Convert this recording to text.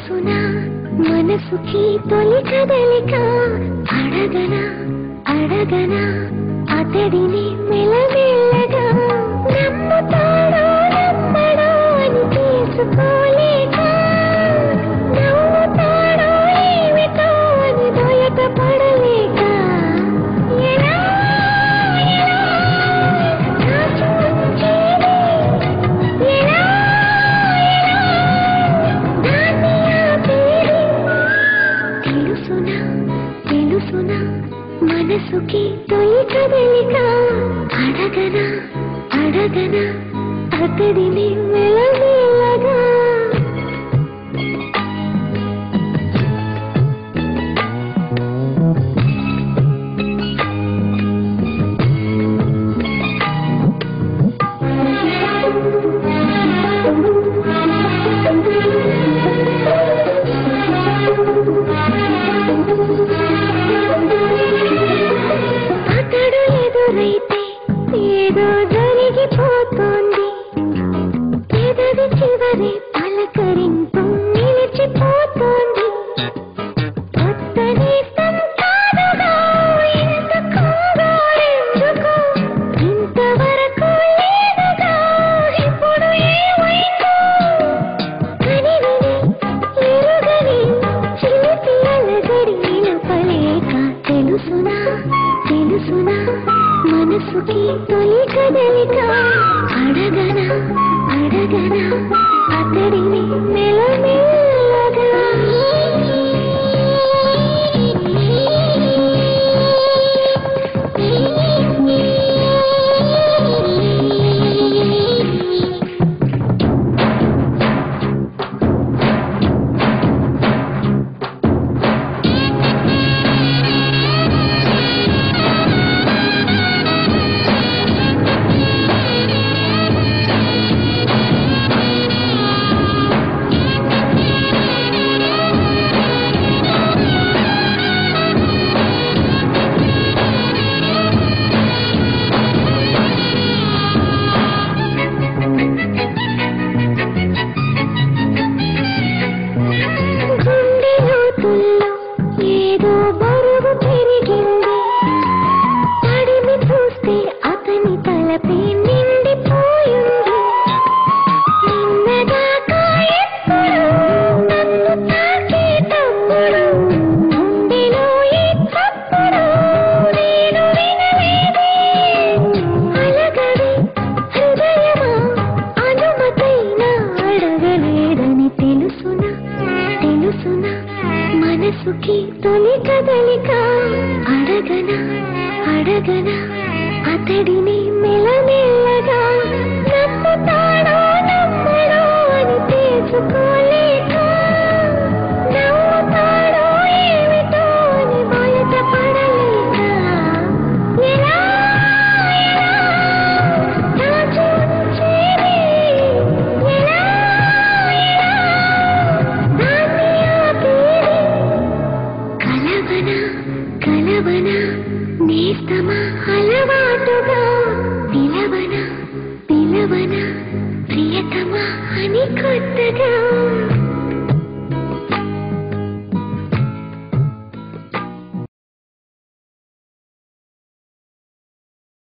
తెలుసునా మనసుకి తొలి కదలిక అడగనా అడగనా అతడిని మెల్లమెల్లగా నమ్ముతాడో నమ్మడో అని తీసుకోలేక నమ్ముతాడో ఏమిటో అని బయటపడలేక ఎలా ఎలా దాచి ఉంచేది ఎలా తెలుసునా మనసుకి తొలి కదలిక అడగనా అడగనా అతడిని మెల్లమెల్లగా ఏదో జరిగిపోతోంది పెదవి చివరి పలకరింపు నిలిచిపోతోంది కొత్త నేస్తం కాదుగా ఇంత కంగారెందుకు ఇంతవరకు లేదుగా ఇప్పుడు ఏమైందో కనివిని ఎరుగని చిలిపి అలజడి నిలపలేక తెలుసునా తెలుసునా మనసుకి తొలి కదలిక అడగనా అడగనా అతడిని మెల్లమెల్లగా ఏదో బరువు పెరిగింది తడిమి చూస్తే అతని తలపై నిండిపోయింది నిన్నదాకా ఎప్పుడు నన్ను తాకేటప్పుడు గుండెలో ఈ చప్పుడు నేను వినలేదే అలగడి హృదయమా అనుమతైనా అడగలేదని తెలుసునా తెలుసునా మనసుకి తొలి కదలిక అడగనా అడగనా అతడిని మెల్లమెల్లగా నమ్ముతాడో నమ్మడో అని తెలుసుకోలేక నమ్ముతాడో ఏమిటో అని బయటపడలేక ఎలా దాచి ఉంచేది ఎలా దాన్ని ఆపేది కలవనా కలవనా నేస్తమా అలవాటుగా పిలవనా పిలవనా ప్రియతమా అని కొత్తగా